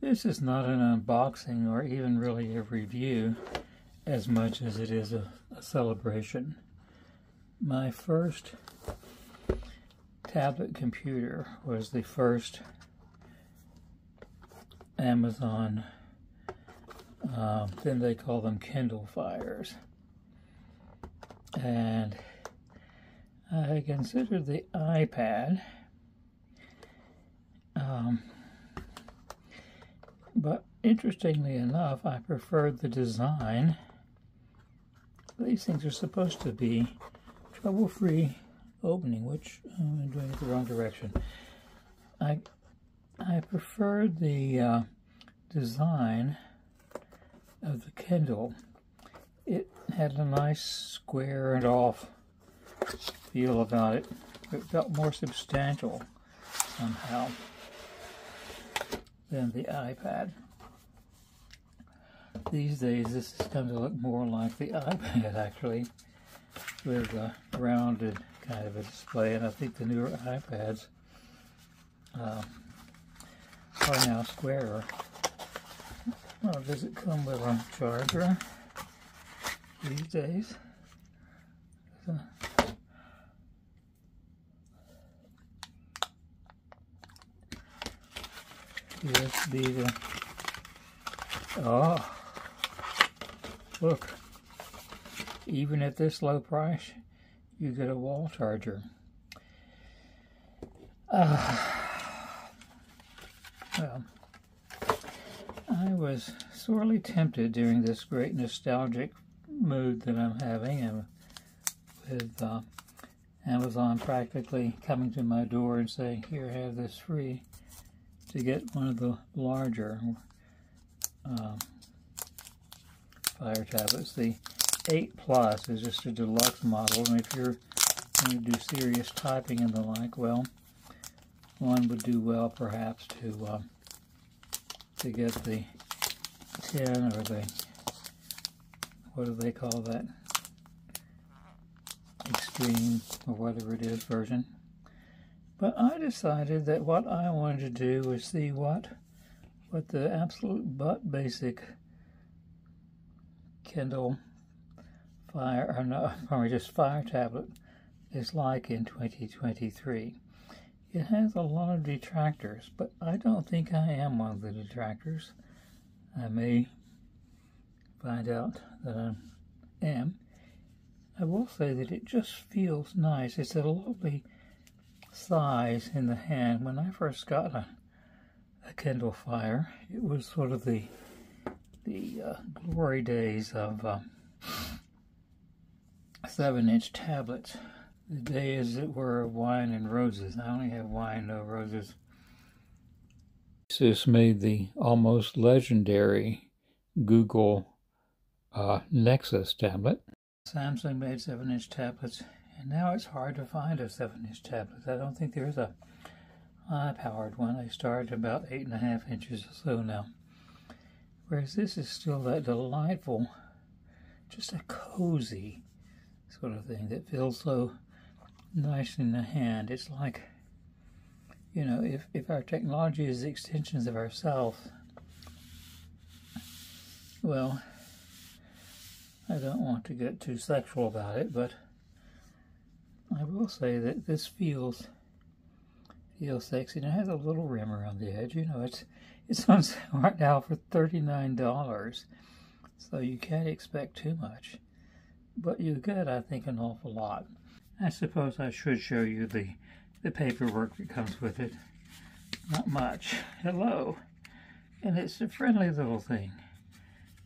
This is not an unboxing or even really a review as much as it is a celebration. My first tablet computer was the first Amazon, then they call them Kindle Fires. And I considered the iPad, but interestingly enough, I preferred the design. These things are supposed to be trouble-free opening, which I'm doing it the wrong direction. I preferred the design of the Kindle. It had a nice square and off feel about it. It felt more substantial somehow than the iPad. These days this is going to look more like the iPad actually, with a rounded kind of a display, and I think the newer iPads are now squarer. Well, does it come with a charger these days? USB to... Oh, look. Even at this low price, you get a wall charger. Well, I was sorely tempted during this great nostalgic mood that I'm having, and with Amazon practically coming to my door and saying, "Here, have this free," to get one of the larger Fire tablets. The 8 Plus is just a deluxe model, and if you're going to do serious typing and the like, well, one would do well perhaps to get the 10 or the, what do they call that, Extreme or whatever it is version. But I decided that what I wanted to do was see what the absolute basic Kindle Fire, or no, probably just Fire tablet is like in 2023. It has a lot of detractors, but I don't think I am one of the detractors. I may find out that I am. I will say that it just feels nice. It's a lovely size in the hand. When I first got a Kindle Fire, it was sort of the glory days of 7-inch tablets. The day, as it were, of wine and roses. I only have wine, no roses. This made the almost legendary Google Nexus tablet. Samsung made 7-inch tablets, and now it's hard to find a 7-inch tablet. I don't think there's a high-powered one. They start at about 8.5 inches or so now. Whereas this is still that delightful, just a cozy sort of thing that feels so nice in the hand. It's like, you know, if our technology is extensions of ourselves, well, I don't want to get too sexual about it, but I will say that this feels sexy. And it has a little rim around the edge. You know, it's on sale right now for $39, so you can't expect too much. But you get, I think, an awful lot. I suppose I should show you the paperwork that comes with it. Not much. Hello. And it's a friendly little thing.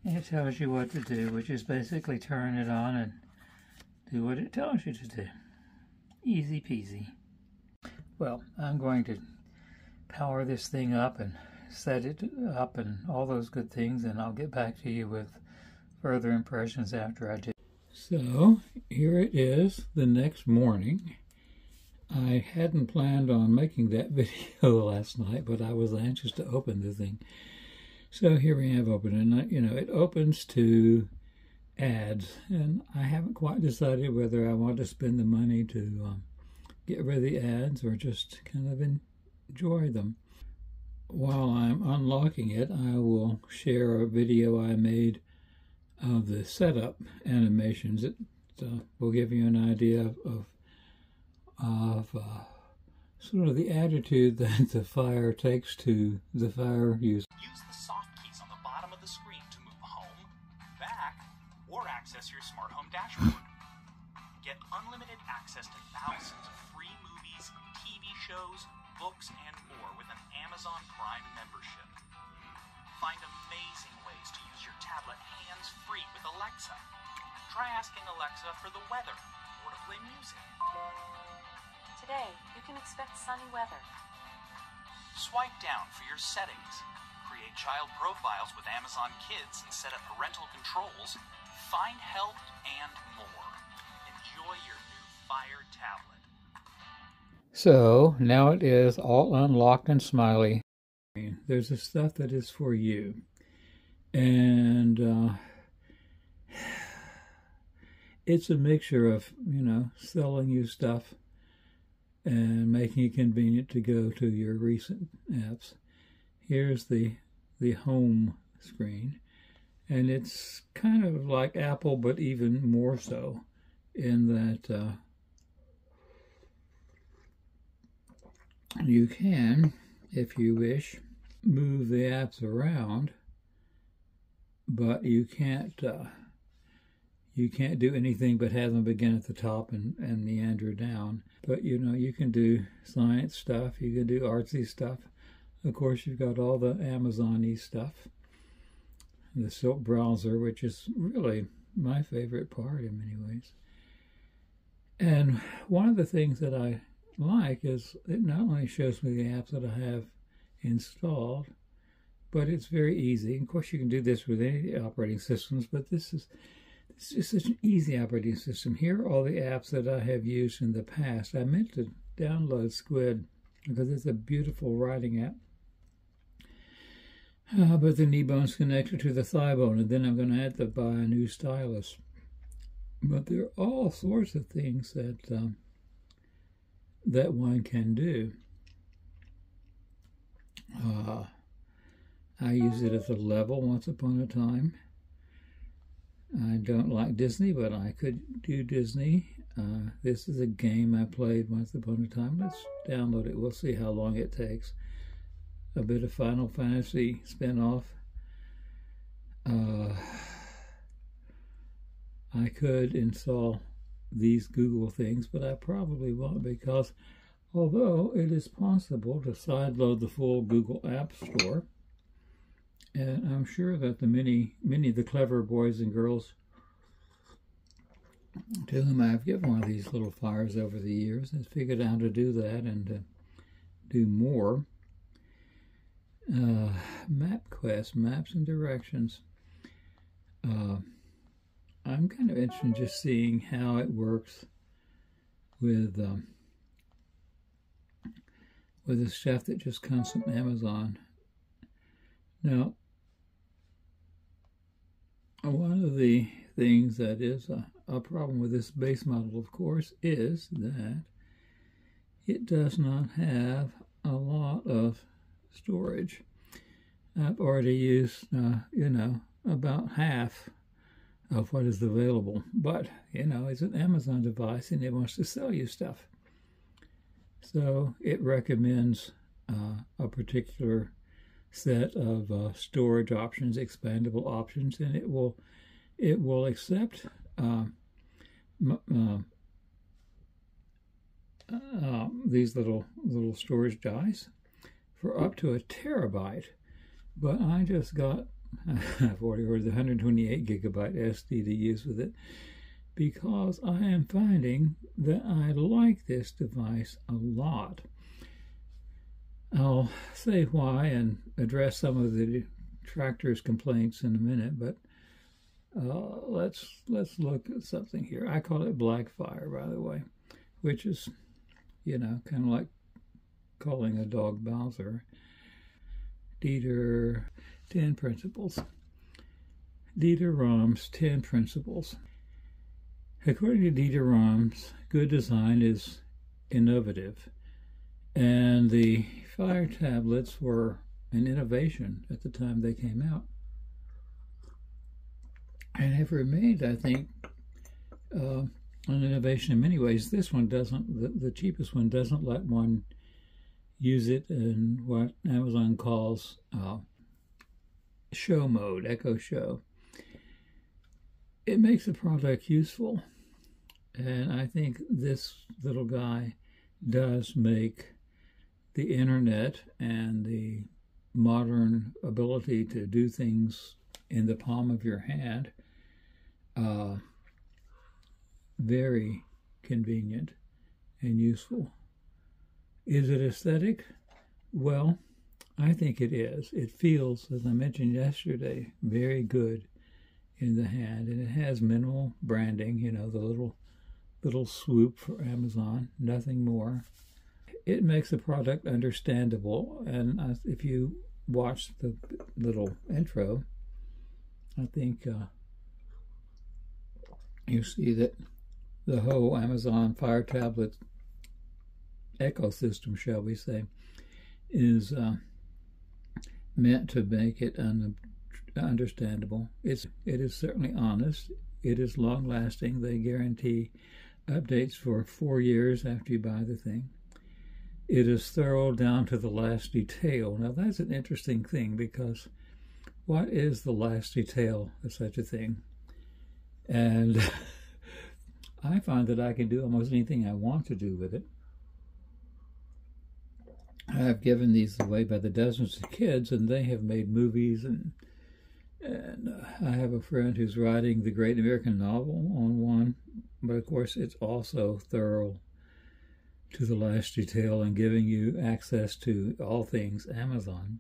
And it tells you what to do, which is basically turn it on and do what it tells you to do. Easy peasy. Well, I'm going to power this thing up and set it up and all those good things, and I'll get back to you with further impressions after I do. So, here it is the next morning. I hadn't planned on making that video last night, but I was anxious to open the thing. So here we have open, and you know, it opens to ads, and I haven't quite decided whether I want to spend the money to get rid of the ads or just kind of enjoy them. While I'm unlocking it, I will share a video I made of the setup animations. It will give you an idea of sort of the attitude that the fire takes to the fire user. Use the soft keys on the bottom of the screen to move home, back, or access your smart home dashboard. Get unlimited access to thousands of free movies, TV shows, books, and more with an Amazon Prime membership. Find amazing ways to use your tablet hands-free with Alexa. Try asking Alexa for the weather or to play music. Today, you can expect sunny weather. Swipe down for your settings. Create child profiles with Amazon Kids and set up parental controls. Find help and more. Enjoy your new Fire tablet. So now it is all unlocked and smiley. There's the stuff that is for you. And it's a mixture of, selling you stuff and making it convenient to go to your recent apps. Here's the home screen. And it's kind of like Apple, but even more so in that you can, if you wish, move the apps around, but you can't do anything but have them begin at the top and meander down. But you can do science stuff, you can do artsy stuff. Of course, you've got all the Amazon-y stuff, the Silk browser, which is really my favorite part in many ways. And one of the things that I like is it not only shows me the apps that I have installed, but it's very easy. Of course, you can do this with any operating systems, but this is such an easy operating system. Here are all the apps that I have used in the past. I meant to download Squid because it's a beautiful writing app. But the knee bone's connected to the thigh bone, and then I'm going to have to buy a new stylus. But there are all sorts of things that one can do. I used it as a level once upon a time. I don't like Disney, but I could do Disney. This is a game I played once upon a time. Let's download it. We'll see how long it takes. A bit of Final Fantasy spin-off. I could install these Google things, but I probably won't, because although it is possible to sideload the full Google App Store, and I'm sure that many of the clever boys and girls to whom I've given one of these little fires over the years has figured out how to do that and to do more. MapQuest, maps and directions. I'm kind of interested in just seeing how it works with the stuff that just comes from Amazon. Now, one of the things that is a problem with this base model, of course, is that it does not have a lot of storage. I've already used, about half of what is available. But, it's an Amazon device and it wants to sell you stuff. So it recommends a particular set of storage options, expandable options, and it will accept these little storage dice for up to 1 terabyte. But I just got I've already ordered the 128 gigabyte SD to use with it, because I am finding that I like this device a lot. I'll say why and address some of the detractors' complaints in a minute, but let's look at something here. I call it Blackfire, by the way, which is, kind of like calling a dog Bowser. Dieter 10 Principles. Dieter Rams' 10 Principles. According to Dieter Rams, good design is innovative, and the Fire tablets were an innovation at the time they came out, and have remained, I think, an innovation in many ways. This one doesn't, the cheapest one doesn't let one use it in what Amazon calls show mode, Echo Show. It makes the product useful, and I think this little guy does make the internet and the modern ability to do things in the palm of your hand very convenient and useful. Is it aesthetic? Well, I think it is. It feels, as I mentioned yesterday, very good in the hand, and it has minimal branding, you know, the little swoop for Amazon, nothing more. It makes the product understandable, and if you watch the little intro, I think you see that the whole Amazon Fire Tablet ecosystem, shall we say, is meant to make it understandable. It is certainly honest. It is long-lasting. They guarantee updates for 4 years after you buy the thing. It is thorough down to the last detail. Now, that's an interesting thing, because what is the last detail of such a thing? And I find that I can do almost anything I want to do with it. I've given these away by the dozens to kids, and they have made movies, and I have a friend who's writing the Great American Novel on one, but of course it's also thorough to the last detail and giving you access to all things Amazon.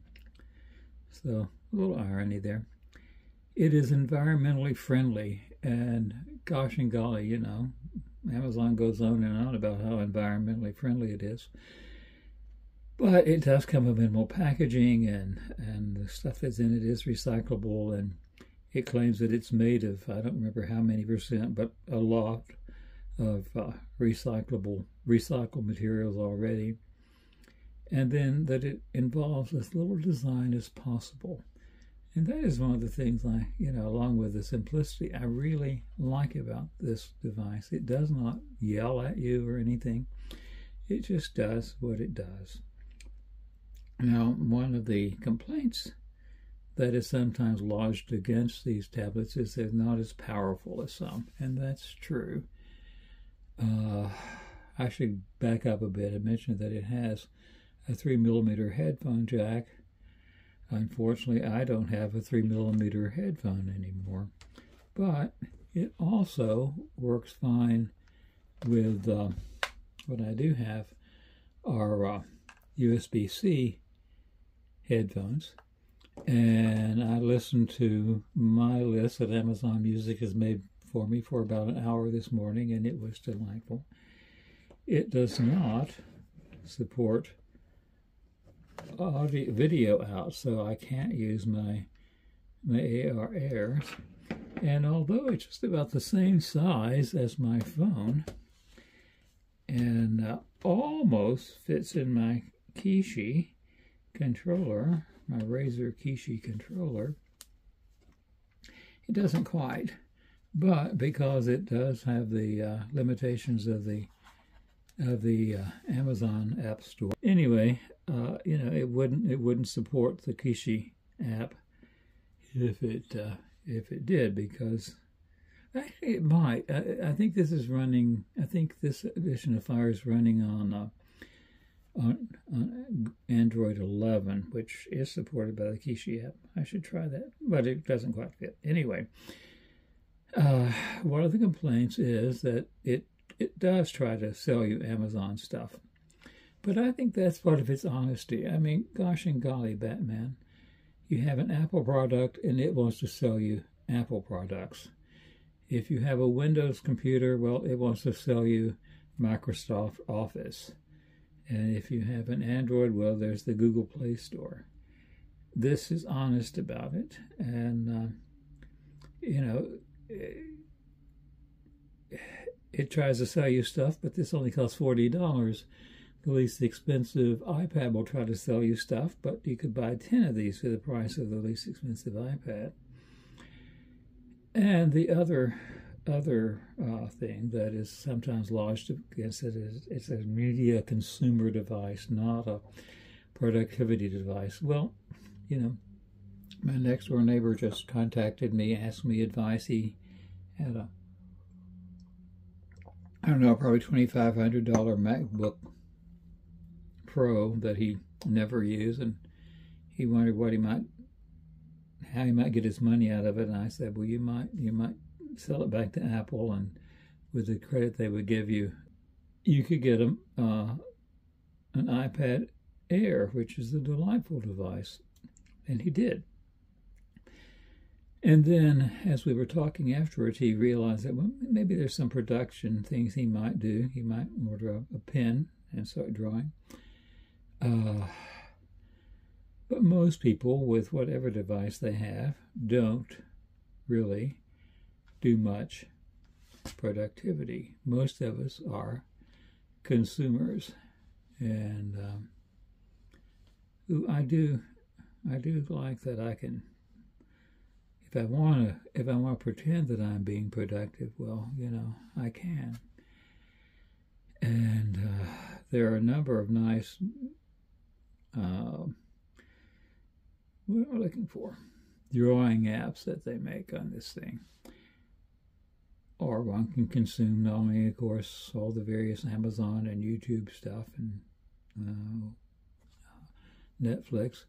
So, a little irony there. It is environmentally friendly, and gosh and golly, you know, Amazon goes on and on about how environmentally friendly it is. But it does come with minimal packaging, and the stuff that's in it is recyclable, and it claims that it's made of, I don't remember how many percent, but a lot of recycled materials already. And then that it involves as little design as possible. And that is one of the things along with the simplicity, I really like about this device. It does not yell at you or anything. It just does what it does. Now, one of the complaints that is sometimes lodged against these tablets is they're not as powerful as some, and that's true. I should back up a bit and mention that it has a 3mm headphone jack. Unfortunately, I don't have a 3mm headphone anymore, but it also works fine with what I do have are USB-C headphones, and I listened to my list that Amazon Music has made for me for about an hour this morning, and it was delightful. It does not support audio video out, so I can't use my AR Airs, and although it's just about the same size as my phone and almost fits in my Kishi controller, my Razer Kishi controller, it doesn't quite, but because it does have the limitations of the Amazon App Store. Anyway, it wouldn't support the Kishi app if it did, because actually it might. I think this is running. I think this edition of Fire is running on Android 11, which is supported by the Kishi app. I should try that, but it doesn't quite fit. Anyway, one of the complaints is that it does try to sell you Amazon stuff. But I think that's part of its honesty. I mean, gosh and golly, Batman. You have an Apple product and it wants to sell you Apple products. If you have a Windows computer, well, it wants to sell you Microsoft Office. And if you have an Android, well, there's the Google Play Store. This is honest about it. And, it tries to sell you stuff, but this only costs $40. the least expensive iPad will try to sell you stuff, but you could buy 10 of these for the price of the least expensive iPad. And the other thing that is sometimes lodged against it is it's a media consumer device, not a productivity device. Well, you know, my next door neighbor just contacted me, asked me advice. He had a, I don't know, probably $2,500 MacBook Pro that he never used, and he wondered how he might get his money out of it. And I said, well, you might sell it back to Apple, and with the credit they would give you, you could get an iPad Air, which is a delightful device. And he did. And then, as we were talking afterwards, he realized that, well, maybe there's some production things he might do. He might order a pen and start drawing. But most people, with whatever device they have, don't really do much productivity. Most of us are consumers, and I do like that I can. If I want to pretend that I'm being productive, well, you know, I can. And there are a number of nice, what am I looking for? Drawing apps that they make on this thing. Or one can consume not only, of course, all the various Amazon and YouTube stuff and Netflix,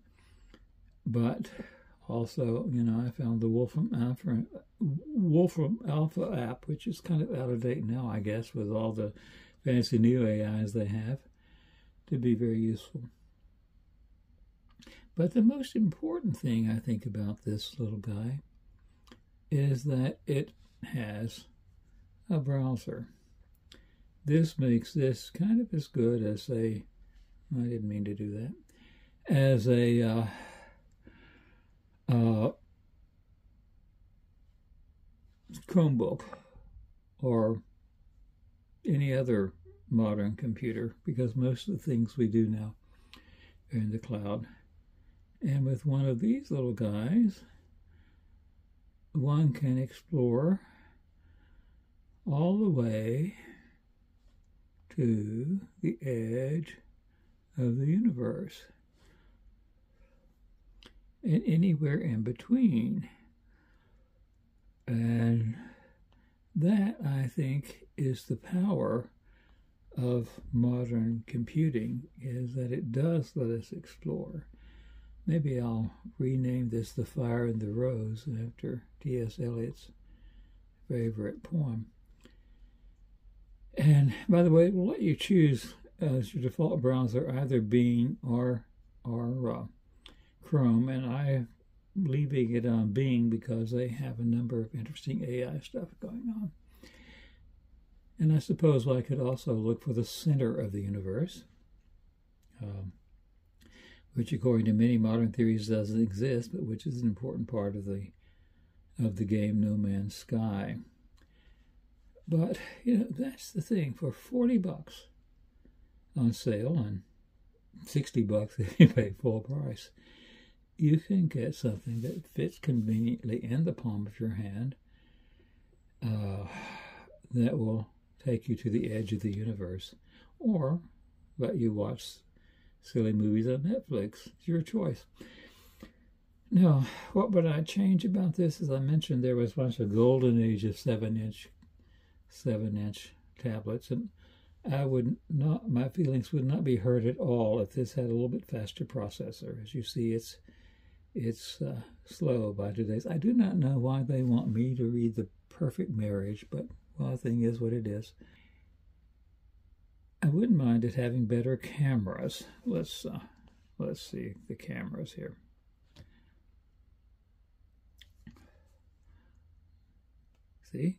but also, you know, I found the Wolfram Alpha app, which is kind of out of date now, I guess, with all the fancy new AIs they have, to be very useful. But the most important thing I think about this little guy is that it has a browser. This makes this kind of as good as I didn't mean to do that, as a Chromebook or any other modern computer, because most of the things we do now are in the cloud. And with one of these little guys, one can explore all the way to the edge of the universe and anywhere in between. And that, I think, is the power of modern computing, is that it does let us explore. Maybe I'll rename this The Fire and the Rose after T.S. Eliot's favorite poem. And by the way, it will let you choose as your default browser either Bing or Chrome, and I'm leaving it on Bing because they have a number of interesting AI stuff going on. And I suppose I could also look for the center of the universe, which according to many modern theories doesn't exist, but which is an important part of the game No Man's Sky. But, you know, that's the thing. For $40 on sale and $60 if you pay full price, you can get something that fits conveniently in the palm of your hand that will take you to the edge of the universe, or let you watch silly movies on Netflix. It's your choice. Now, what would I change about this? As I mentioned, there was once a golden age of 7-inch tablets, and my feelings would not be hurt at all if this had a little bit faster processor. As you see, it's slow by today's. I do not know why they want me to read The Perfect Marriage, but well, the thing is what it is. I wouldn't mind it having better cameras. Let's see the cameras here. See,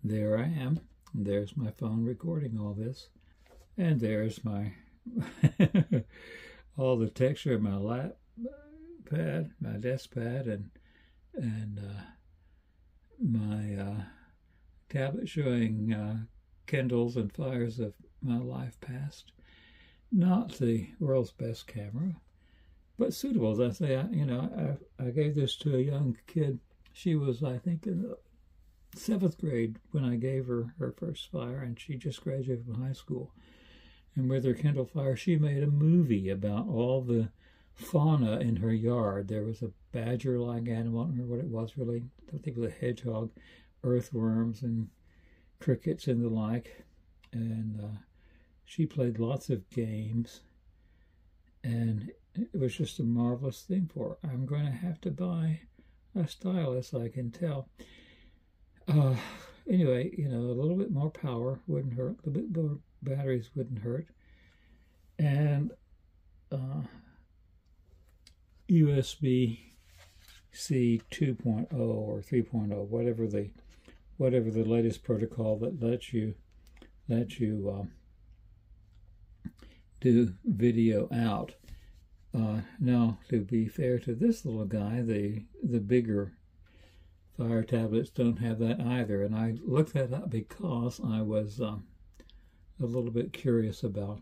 there I am. There's my phone recording all this, and there's my all the texture of my lap pad, my desk pad, and my tablet showing kindles and fires of my life past. not the world's best camera, but suitable. As I say, I gave this to a young kid. She was, I think, in the 7th grade when I gave her her first Fire, and she just graduated from high school. And with her Kindle Fire, she made a movie about all the fauna in her yard. There was a badger-like animal. I don't remember what it was really. I think it was a hedgehog, earthworms, and crickets and the like. And she played lots of games, and it was just a marvelous thing for her. I'm going to have to buy a stylus, I can tell. Anyway, a little bit more power wouldn't hurt. A little bit more batteries wouldn't hurt. And USB-C 2.0 or 3.0, whatever the latest protocol that lets you do video out. Now, to be fair to this little guy, the bigger Fire tablets don't have that either, and I looked that up because I was a little bit curious about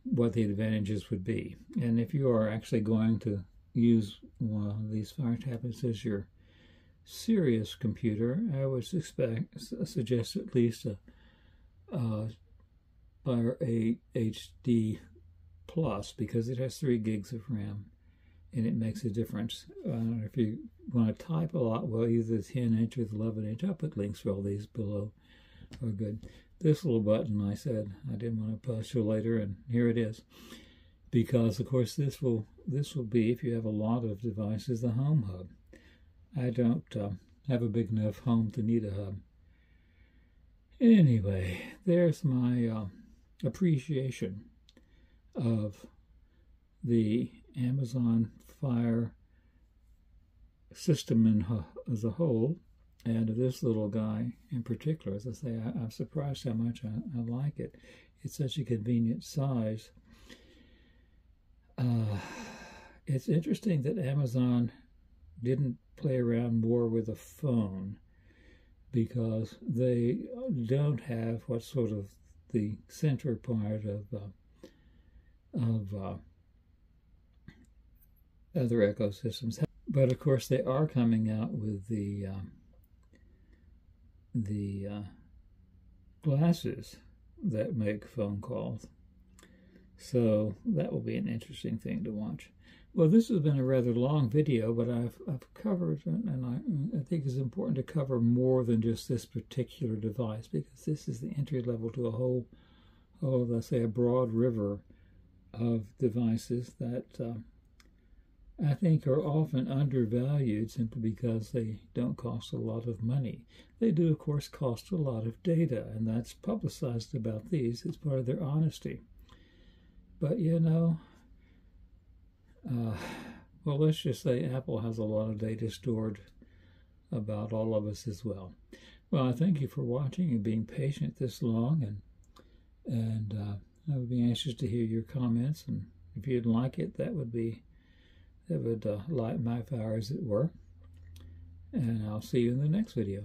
what the advantages would be. And if you are actually going to use one of these Fire tablets as your serious computer, I would suggest at least a Fire 8 HD Plus, because it has 3 gigs of RAM, and it makes a difference. If you want to type a lot, well, either the 10-inch or the 11-inch. I'll put links for all these below. Are good. This little button, I said I didn't want to post till later, and here it is. Because, of course, this will be, if you have a lot of devices, the home hub. I don't have a big enough home to need a hub. Anyway, there's my appreciation of the Amazon Fire system as a whole, and of this little guy in particular. As I say, I'm surprised how much I like it. It's such a convenient size. It's interesting that Amazon didn't play around more with a phone, because they don't have what's sort of the center part of other ecosystems. But of course, they are coming out with the glasses that make phone calls. So that will be an interesting thing to watch. Well, this has been a rather long video, but I've covered, and I think it's important to cover more than just this particular device, because this is the entry level to a whole, let's say, a broad river of devices that I think are often undervalued simply because they don't cost a lot of money. They do, of course, cost a lot of data, and that's publicized about these. It's part of their honesty. But, well, let's just say Apple has a lot of data stored about all of us as well. Well, I thank you for watching and being patient this long, and I would be anxious to hear your comments, and if you'd like it, that would light my fire, as it were. And I'll see you in the next video.